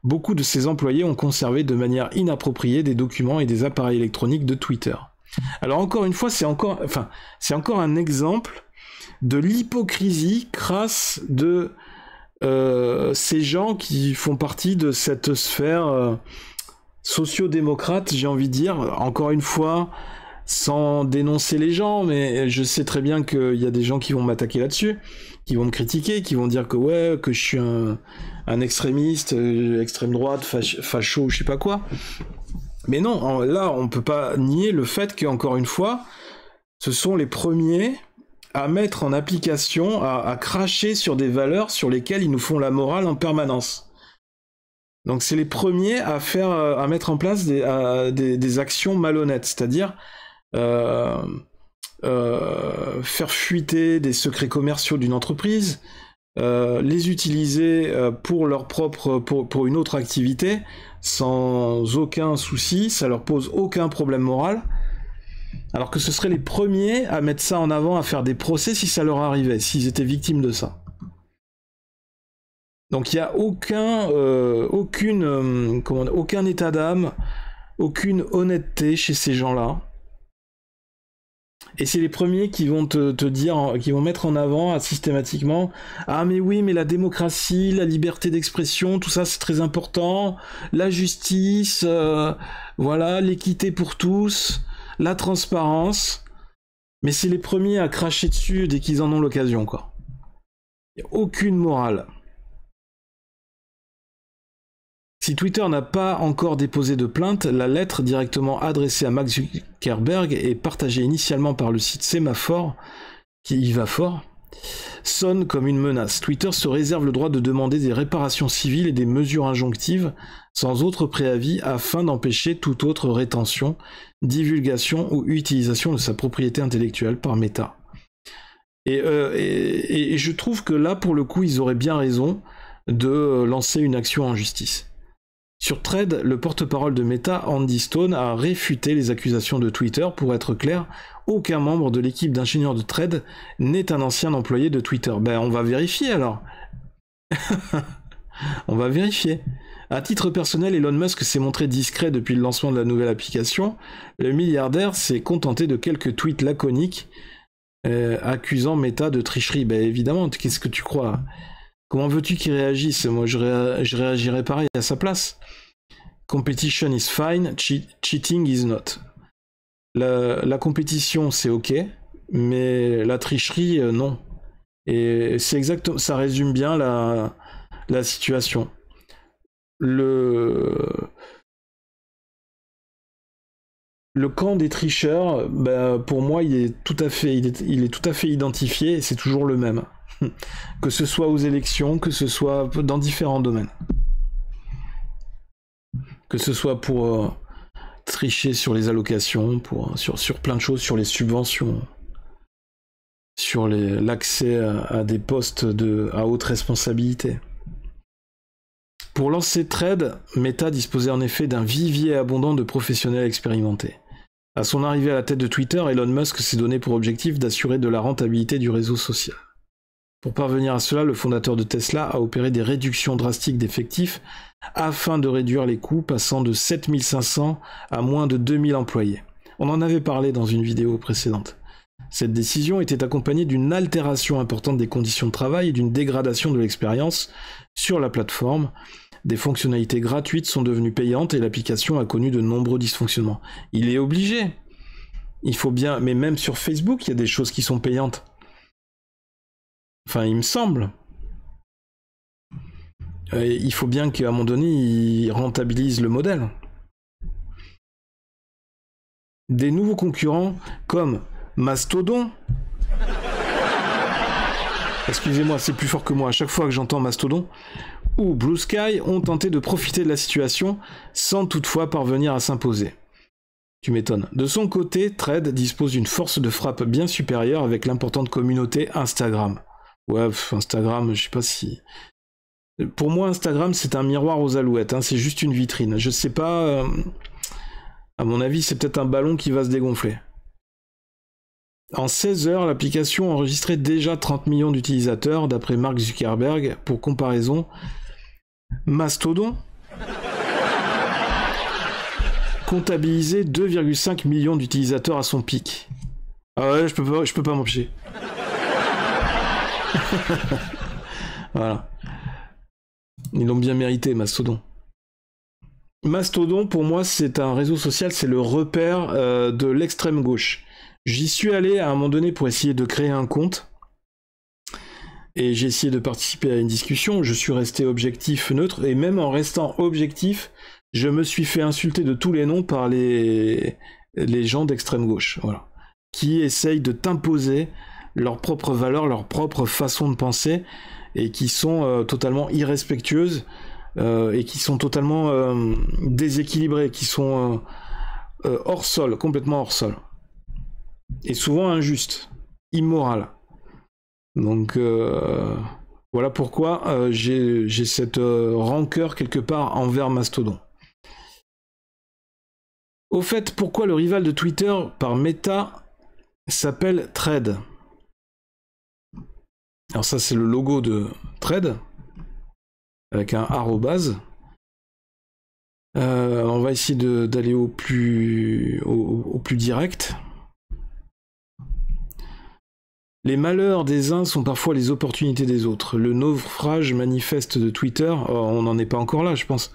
Beaucoup de ces employés ont conservé de manière inappropriée des documents et des appareils électroniques de Twitter. Alors encore une fois, c'est encore un exemple de l'hypocrisie crasse de ces gens qui font partie de cette sphère sociodémocrate, j'ai envie de dire, encore une fois, sans dénoncer les gens, mais je sais très bien qu'il y a des gens qui vont m'attaquer là-dessus, qui vont me critiquer, qui vont dire que ouais, que je suis un extrémiste, extrême droite, facho, je sais pas quoi. Mais non, là, on peut pas nier le fait qu'encore une fois, ce sont les premiers à mettre en application, à cracher sur des valeurs sur lesquelles ils nous font la morale en permanence. Donc c'est les premiers à mettre en place des actions malhonnêtes, c'est-à-dire faire fuiter des secrets commerciaux d'une entreprise, les utiliser pour une autre activité sans aucun souci, ça leur pose aucun problème moral, alors que ce seraient les premiers à mettre ça en avant, à faire des procès si ça leur arrivait, s'ils étaient victimes de ça. Donc il n'y a aucun état d'âme, aucune honnêteté chez ces gens-là. Et c'est les premiers qui vont te dire, qui vont mettre en avant systématiquement « Ah mais oui, mais la démocratie, la liberté d'expression, tout ça c'est très important, la justice, voilà, l'équité pour tous, la transparence. » Mais c'est les premiers à cracher dessus dès qu'ils en ont l'occasion, quoi. Il n'y a aucune morale. Si Twitter n'a pas encore déposé de plainte, la lettre directement adressée à Mark Zuckerberg et partagée initialement par le site Sémaphore, qui y va fort, sonne comme une menace. Twitter se réserve le droit de demander des réparations civiles et des mesures injonctives sans autre préavis afin d'empêcher toute autre rétention, divulgation ou utilisation de sa propriété intellectuelle par Meta. Et je trouve que là, pour le coup, ils auraient bien raison de lancer une action en justice. Sur Threads, le porte-parole de Meta, Andy Stone, a réfuté les accusations de Twitter. Pour être clair, aucun membre de l'équipe d'ingénieurs de Threads n'est un ancien employé de Twitter. Ben, on va vérifier alors. On va vérifier. À titre personnel, Elon Musk s'est montré discret depuis le lancement de la nouvelle application. Le milliardaire s'est contenté de quelques tweets laconiques accusant Meta de tricherie. Ben évidemment, qu'est-ce que tu crois ? Comment veux-tu qu'il réagisse ? Moi, je réagirais pareil à sa place. Competition is fine, cheating is not. La compétition, c'est ok, mais la tricherie, non. Et c'est exactement, ça résume bien la situation. Le camp des tricheurs, bah, pour moi, il est tout à fait identifié et c'est toujours le même. Que ce soit aux élections, que ce soit dans différents domaines. Que ce soit pour tricher sur les allocations, sur plein de choses, sur les subventions, sur l'accès à des postes à haute responsabilité. Pour lancer Threads, Meta disposait en effet d'un vivier abondant de professionnels expérimentés. À son arrivée à la tête de Twitter, Elon Musk s'est donné pour objectif d'assurer de la rentabilité du réseau social. Pour parvenir à cela, le fondateur de Tesla a opéré des réductions drastiques d'effectifs afin de réduire les coûts, passant de 7500 à moins de 2000 employés. On en avait parlé dans une vidéo précédente. Cette décision était accompagnée d'une altération importante des conditions de travail et d'une dégradation de l'expérience sur la plateforme. Des fonctionnalités gratuites sont devenues payantes et l'application a connu de nombreux dysfonctionnements. Il est obligé. Il faut bien, mais même sur Facebook, il y a des choses qui sont payantes. Enfin, il me semble. Il faut bien qu'à un moment donné, il rentabilise le modèle. Des nouveaux concurrents comme Mastodon. Excusez-moi, c'est plus fort que moi à chaque fois que j'entends Mastodon. Ou Blue Sky ont tenté de profiter de la situation sans toutefois parvenir à s'imposer. Tu m'étonnes. De son côté, Thread dispose d'une force de frappe bien supérieure avec l'importante communauté Instagram. Ouais, Instagram, je sais pas si... Pour moi, Instagram, c'est un miroir aux alouettes, hein, c'est juste une vitrine. Je sais pas... À mon avis, c'est peut-être un ballon qui va se dégonfler. En 16 heures, l'application a enregistré déjà 30 millions d'utilisateurs, d'après Mark Zuckerberg. Pour comparaison, Mastodon comptabilisait 2,5 millions d'utilisateurs à son pic. Ah ouais, je peux pas m'empêcher. Voilà. Ils l'ont bien mérité, Mastodon. Mastodon, pour moi, c'est un réseau social, c'est le repère de l'extrême gauche. J'y suis allé à un moment donné pour essayer de créer un compte. Et j'ai essayé de participer à une discussion. Je suis resté objectif, neutre. Et même en restant objectif, je me suis fait insulter de tous les noms par les gens d'extrême gauche. Voilà. Qui essayent de t'imposer leurs propres valeurs, leur propre façon de penser. Et qui sont totalement irrespectueuses. Et qui sont totalement déséquilibrées. Qui sont hors sol, complètement hors sol. Et souvent injustes, immorales. Donc voilà pourquoi j'ai cette rancœur quelque part envers Mastodon. Au fait, pourquoi le rival de Twitter par Meta s'appelle Thread? Alors ça c'est le logo de Thread avec un arrobase. On va essayer d'aller au plus direct. Les malheurs des uns sont parfois les opportunités des autres. Le naufrage manifeste de Twitter, on n'en est pas encore là, je pense,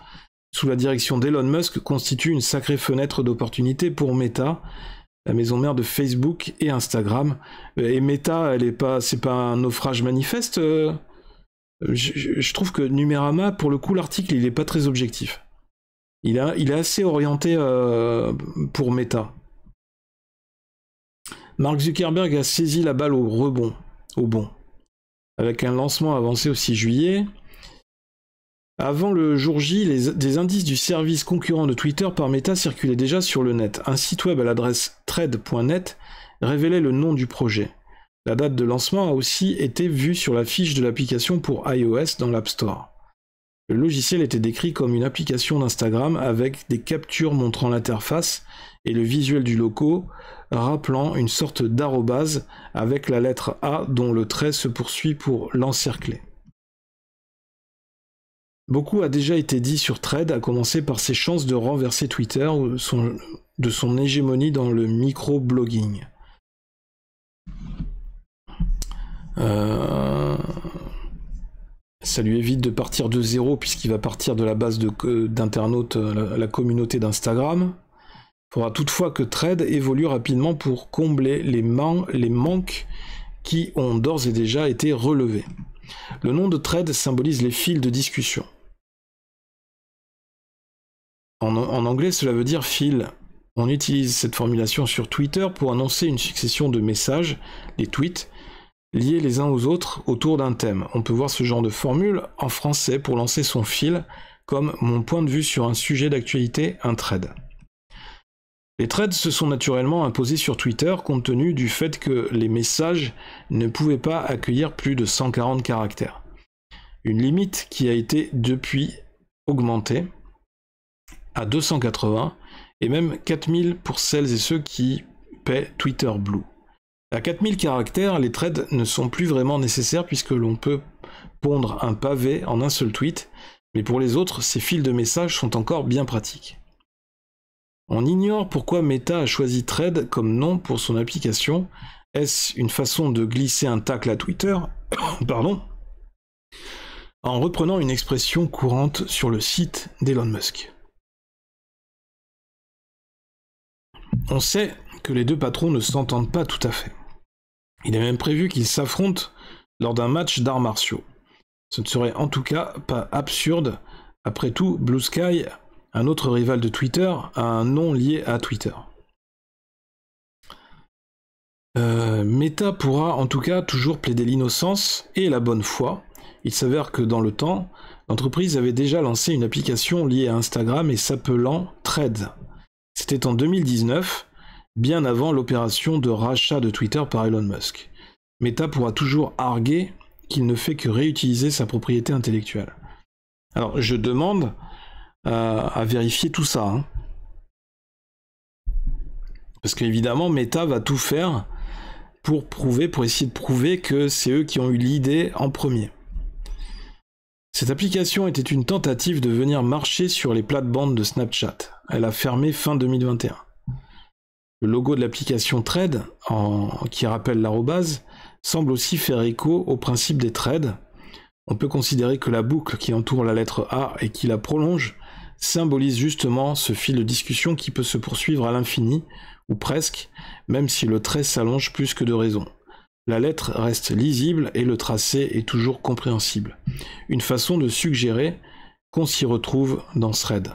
sous la direction d'Elon Musk, constitue une sacrée fenêtre d'opportunité pour Meta, la maison mère de Facebook et Instagram. Et Meta, c'est pas un naufrage manifeste. Je trouve que Numérama, pour le coup, l'article, il est pas très objectif. Il est assez orienté pour Meta. Mark Zuckerberg a saisi la balle au bon, avec un lancement avancé au 6 juillet. Avant le jour J, des indices du service concurrent de Twitter par Meta circulaient déjà sur le net. Un site web à l'adresse thread.net révélait le nom du projet. La date de lancement a aussi été vue sur la fiche de l'application pour iOS dans l'App Store. Le logiciel était décrit comme une application d'Instagram avec des captures montrant l'interface et le visuel du logo rappelant une sorte d'arrobase avec la lettre A dont le trait se poursuit pour l'encercler. Beaucoup a déjà été dit sur Thread, à commencer par ses chances de renverser Twitter de son hégémonie dans le micro-blogging. Ça lui évite de partir de zéro puisqu'il va partir de la base d'internautes, la communauté d'Instagram. Il faudra toutefois que Thread évolue rapidement pour combler les manques qui ont d'ores et déjà été relevés. Le nom de Thread symbolise les fils de discussion. En anglais, cela veut dire fil. On utilise cette formulation sur Twitter pour annoncer une succession de messages, les tweets, liés les uns aux autres autour d'un thème. On peut voir ce genre de formule en français pour lancer son fil, comme mon point de vue sur un sujet d'actualité, un thread. Les threads se sont naturellement imposés sur Twitter compte tenu du fait que les messages ne pouvaient pas accueillir plus de 140 caractères. Une limite qui a été depuis augmentée à 280 et même 4000 pour celles et ceux qui paient Twitter Blue. À 4000 caractères, les threads ne sont plus vraiment nécessaires puisque l'on peut pondre un pavé en un seul tweet, mais pour les autres, ces fils de messages sont encore bien pratiques. On ignore pourquoi Meta a choisi Thread comme nom pour son application. Est-ce une façon de glisser un tacle à Twitter pardon, en reprenant une expression courante sur le site d'Elon Musk. On sait que les deux patrons ne s'entendent pas tout à fait. Il est même prévu qu'ils s'affrontent lors d'un match d'arts martiaux. Ce ne serait en tout cas pas absurde. Après tout, Blue Sky, un autre rival de Twitter, a un nom lié à Twitter. Meta pourra en tout cas toujours plaider l'innocence et la bonne foi. Il s'avère que dans le temps, l'entreprise avait déjà lancé une application liée à Instagram et s'appelant Threads. C'était en 2019, bien avant l'opération de rachat de Twitter par Elon Musk. Meta pourra toujours arguer qu'il ne fait que réutiliser sa propriété intellectuelle. Alors, je demande à vérifier tout ça. Hein. Parce qu'évidemment, Meta va tout faire pour essayer de prouver que c'est eux qui ont eu l'idée en premier. Cette application était une tentative de venir marcher sur les plates-bandes de Snapchat. Elle a fermé fin 2021. Le logo de l'application Thread, qui rappelle l'arrobase, semble aussi faire écho au principe des threads. On peut considérer que la boucle qui entoure la lettre A et qui la prolonge symbolise justement ce fil de discussion qui peut se poursuivre à l'infini, ou presque, même si le trait s'allonge plus que de raison. La lettre reste lisible et le tracé est toujours compréhensible. Une façon de suggérer qu'on s'y retrouve dans ce thread.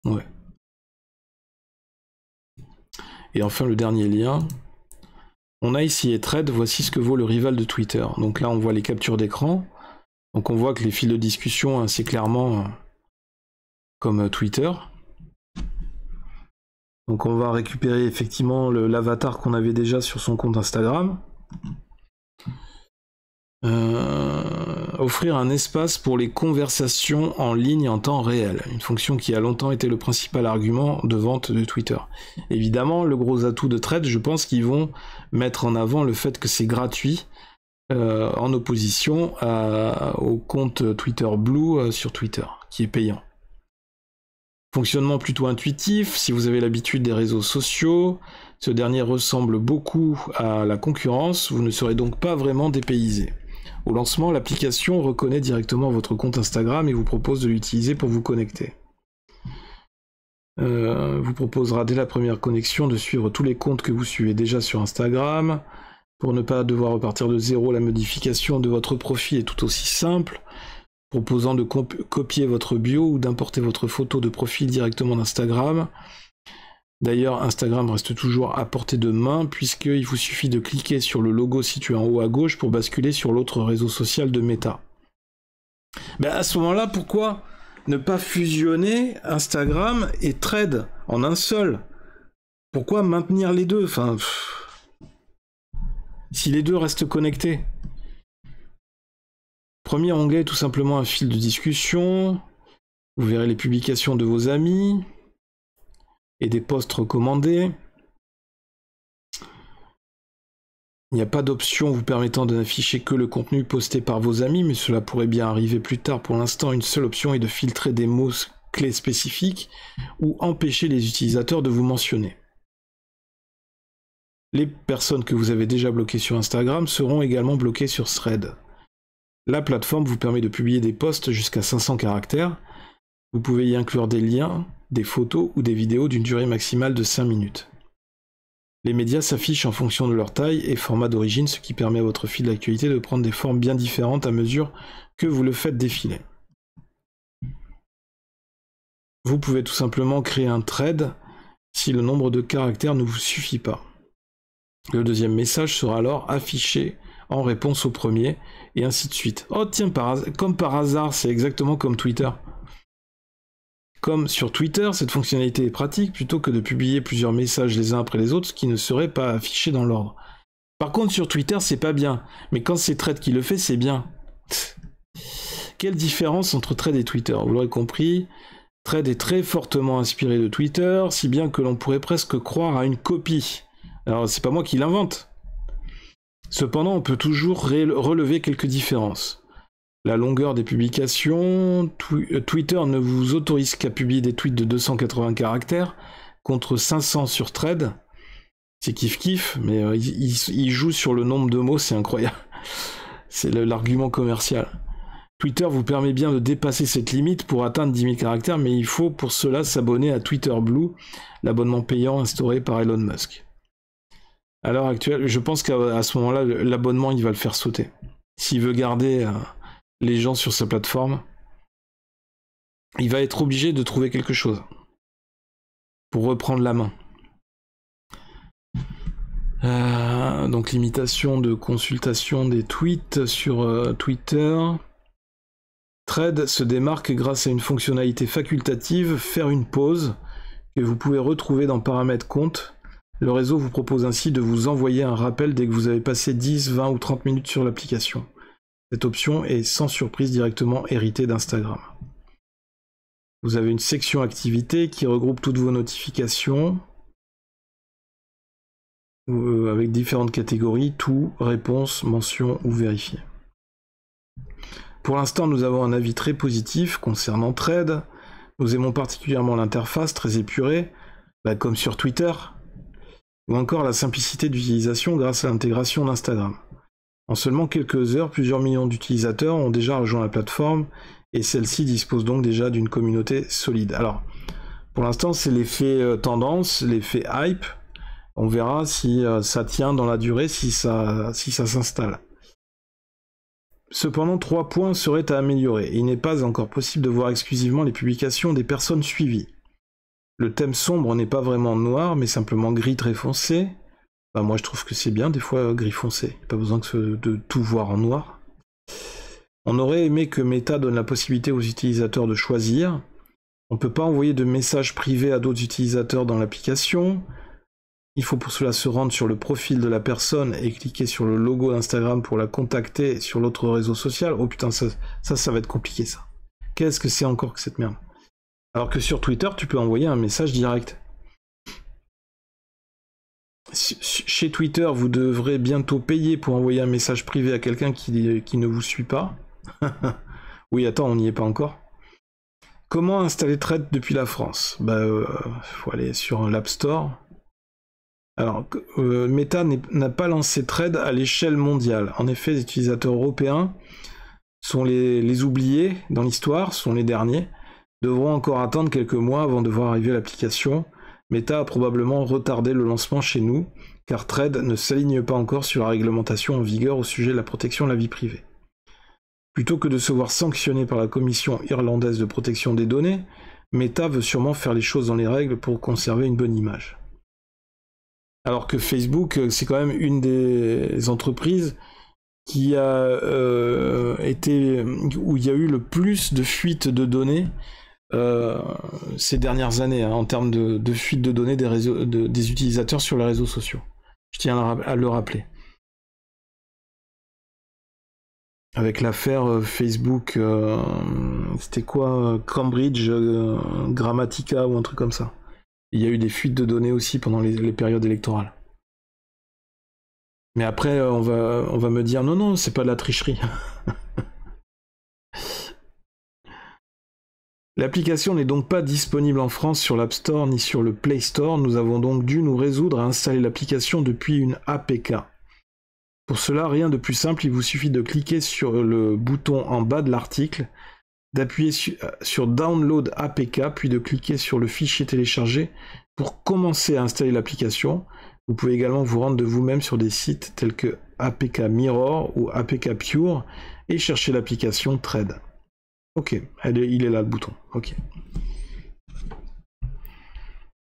Ouais. Et enfin le dernier lien. On a ici Thread, voici ce que vaut le rival de Twitter. Donc là on voit les captures d'écran. Donc on voit que les fils de discussion, c'est clairement comme Twitter. Donc on va récupérer effectivement l'avatar qu'on avait déjà sur son compte Instagram. Offrir un espace pour les conversations en ligne en temps réel, une fonction qui a longtemps été le principal argument de vente de Twitter. Évidemment, le gros atout de Threads, je pense qu'ils vont mettre en avant le fait que c'est gratuit, en opposition au compte Twitter Blue sur Twitter, qui est payant. Fonctionnement plutôt intuitif, si vous avez l'habitude des réseaux sociaux, ce dernier ressemble beaucoup à la concurrence, vous ne serez donc pas vraiment dépaysé. Au lancement, l'application reconnaît directement votre compte Instagram et vous propose de l'utiliser pour vous connecter. Vous proposera dès la première connexion de suivre tous les comptes que vous suivez déjà sur Instagram. Pour ne pas devoir repartir de zéro, la modification de votre profil est tout aussi simple, proposant de copier votre bio ou d'importer votre photo de profil directement d'Instagram. D'ailleurs, Instagram reste toujours à portée de main puisqu'il vous suffit de cliquer sur le logo situé en haut à gauche pour basculer sur l'autre réseau social de Meta. Ben à ce moment-là, pourquoi ne pas fusionner Instagram et Thread en un seul? Pourquoi maintenir les deux? Enfin, si les deux restent connectés. Premier onglet, tout simplement un fil de discussion. Vous verrez les publications de vos amis et des posts recommandés. Il n'y a pas d'option vous permettant de n'afficher que le contenu posté par vos amis, mais cela pourrait bien arriver plus tard. Pour l'instant, une seule option est de filtrer des mots clés spécifiques ou empêcher les utilisateurs de vous mentionner. Les personnes que vous avez déjà bloquées sur Instagram seront également bloquées sur Threads. La plateforme vous permet de publier des posts jusqu'à 500 caractères. Vous pouvez y inclure des liens, des photos ou des vidéos d'une durée maximale de 5 minutes. Les médias s'affichent en fonction de leur taille et format d'origine, ce qui permet à votre fil d'actualité de prendre des formes bien différentes à mesure que vous le faites défiler. Vous pouvez tout simplement créer un thread si le nombre de caractères ne vous suffit pas. Le deuxième message sera alors affiché en réponse au premier, et ainsi de suite. Oh tiens, comme par hasard, c'est exactement comme Twitter. Comme sur Twitter, cette fonctionnalité est pratique, plutôt que de publier plusieurs messages les uns après les autres, qui ne seraient pas affichés dans l'ordre. Par contre, sur Twitter, c'est pas bien, mais quand c'est Thread qui le fait, c'est bien. Quelle différence entre Thread et Twitter? Vous l'aurez compris, Thread est très fortement inspiré de Twitter, si bien que l'on pourrait presque croire à une copie. Alors c'est pas moi qui l'invente. Cependant, on peut toujours relever quelques différences. La longueur des publications, Twitter ne vous autorise qu'à publier des tweets de 280 caractères, contre 500 sur Thread. C'est kiff-kiff, mais il joue sur le nombre de mots, c'est incroyable. C'est l'argument commercial. Twitter vous permet bien de dépasser cette limite pour atteindre 10 000 caractères, mais il faut pour cela s'abonner à Twitter Blue, l'abonnement payant instauré par Elon Musk. À l'heure actuelle, je pense qu'à ce moment-là, l'abonnement, il va le faire sauter. S'il veut garder les gens sur sa plateforme, il va être obligé de trouver quelque chose pour reprendre la main. Donc limitation de consultation des tweets sur Twitter. Thread se démarque grâce à une fonctionnalité facultative, faire une pause, que vous pouvez retrouver dans Paramètres compte. Le réseau vous propose ainsi de vous envoyer un rappel dès que vous avez passé 10, 20 ou 30 minutes sur l'application. Cette option est sans surprise directement héritée d'Instagram. Vous avez une section activités qui regroupe toutes vos notifications avec différentes catégories, tout, réponse, mention ou vérifié. Pour l'instant, nous avons un avis très positif concernant Thread. Nous aimons particulièrement l'interface très épurée, comme sur Twitter, ou encore la simplicité d'utilisation grâce à l'intégration d'Instagram. En seulement quelques heures, plusieurs millions d'utilisateurs ont déjà rejoint la plateforme et celle-ci dispose donc déjà d'une communauté solide. Alors, pour l'instant, c'est l'effet tendance, l'effet hype. On verra si ça tient dans la durée, si ça s'installe. Cependant, 3 points seraient à améliorer. Il n'est pas encore possible de voir exclusivement les publications des personnes suivies. Le thème sombre n'est pas vraiment noir, mais simplement gris très foncé. Moi, je trouve que c'est bien, des fois, gris foncé. Pas besoin de tout voir en noir. On aurait aimé que Meta donne la possibilité aux utilisateurs de choisir. On ne peut pas envoyer de messages privés à d'autres utilisateurs dans l'application. Il faut pour cela se rendre sur le profil de la personne et cliquer sur le logo d'Instagram pour la contacter sur l'autre réseau social. Oh putain, ça va être compliqué, ça. Qu'est-ce que c'est encore que cette merde? Alors que sur Twitter, tu peux envoyer un message direct. Chez Twitter, vous devrez bientôt payer pour envoyer un message privé à quelqu'un qui ne vous suit pas. Oui, attends, on n'y est pas encore. Comment installer Thread depuis la France? Faut aller sur l'App Store. Alors, Meta n'a pas lancé Thread à l'échelle mondiale. En effet, les utilisateurs européens sont les oubliés dans l'histoire, sont les derniers, devront encore attendre quelques mois avant de voir arriver l'application. Meta a probablement retardé le lancement chez nous, car Thread ne s'aligne pas encore sur la réglementation en vigueur au sujet de la protection de la vie privée. Plutôt que de se voir sanctionné par la Commission irlandaise de protection des données, Meta veut sûrement faire les choses dans les règles pour conserver une bonne image. Alors que Facebook, c'est quand même une des entreprises qui a où il y a eu le plus de fuites de données ces dernières années, en termes de fuite de données des utilisateurs sur les réseaux sociaux. Je tiens à le rappeler. Avec l'affaire Facebook, c'était quoi, Cambridge Grammatica ou un truc comme ça. Il y a eu des fuites de données aussi pendant les périodes électorales. Mais après, on va me dire, non, c'est pas de la tricherie. L'application n'est donc pas disponible en France sur l'App Store ni sur le Play Store. Nous avons donc dû nous résoudre à installer l'application depuis une APK. Pour cela, rien de plus simple, il vous suffit de cliquer sur le bouton en bas de l'article, d'appuyer sur Download APK, puis de cliquer sur le fichier téléchargé pour commencer à installer l'application. Vous pouvez également vous rendre de vous-même sur des sites tels que APK Mirror ou APK Pure et chercher l'application Thread. Ok, il est là le bouton. Ok.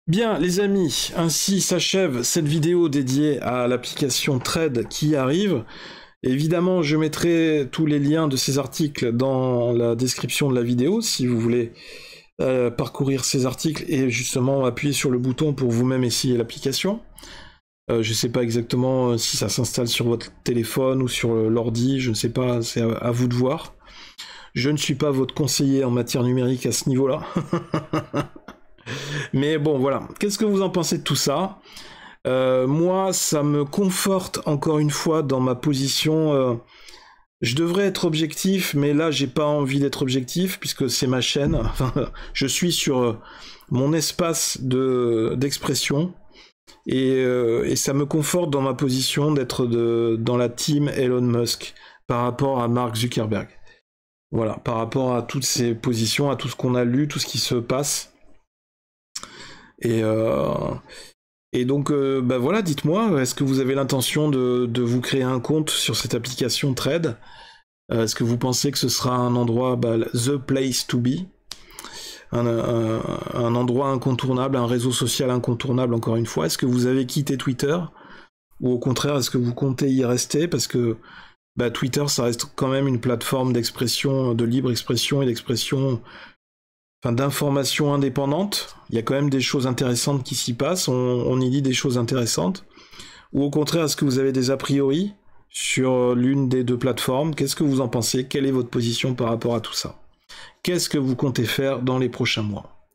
Bien les amis, ainsi s'achève cette vidéo dédiée à l'application Thread qui arrive. Évidemment, je mettrai tous les liens de ces articles dans la description de la vidéo si vous voulez parcourir ces articles et justement appuyer sur le bouton pour vous-même essayer l'application. Je ne sais pas exactement si ça s'installe sur votre téléphone ou sur l'ordi, je ne sais pas, c'est à vous de voir. Je ne suis pas votre conseiller en matière numérique à ce niveau-là. Mais bon, voilà. Qu'est-ce que vous en pensez de tout ça? Moi, ça me conforte encore une fois dans ma position. Je devrais être objectif, mais là, j'ai pas envie d'être objectif puisque c'est ma chaîne. Enfin, je suis sur mon espace d'expression et ça me conforte dans ma position d'être dans la team Elon Musk par rapport à Mark Zuckerberg. Voilà, par rapport à toutes ces positions, à tout ce qu'on a lu, tout ce qui se passe. Et donc, bah voilà, dites-moi, est-ce que vous avez l'intention de vous créer un compte sur cette application Thread? Est-ce que vous pensez que ce sera un endroit, the place to be, un endroit incontournable, un réseau social incontournable, encore une fois? Est-ce que vous avez quitté Twitter? Ou au contraire, est-ce que vous comptez y rester? Parce que Twitter, ça reste quand même une plateforme d'expression, de libre expression et d'expression... Enfin, d'informations indépendantes. Il y a quand même des choses intéressantes qui s'y passent, on y dit des choses intéressantes. Ou au contraire, est-ce que vous avez des a priori sur l'une des deux plateformes? Qu'est-ce que vous en pensez? Quelle est votre position par rapport à tout ça? Qu'est-ce que vous comptez faire dans les prochains mois?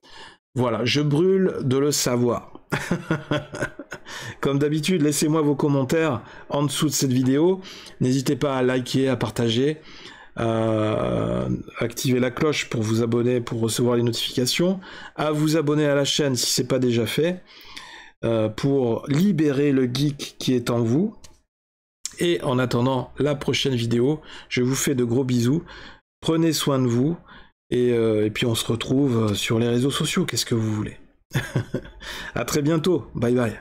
Voilà, je brûle de le savoir. Comme d'habitude, laissez-moi vos commentaires en dessous de cette vidéo. N'hésitez pas à liker, à partager. Activer la cloche pour vous abonner, pour recevoir les notifications, à vous abonner à la chaîne si c'est pas déjà fait, pour libérer le geek qui est en vous. Et en attendant la prochaine vidéo, je vous fais de gros bisous, prenez soin de vous, et puis on se retrouve sur les réseaux sociaux, qu'est-ce que vous voulez. À très bientôt, bye bye.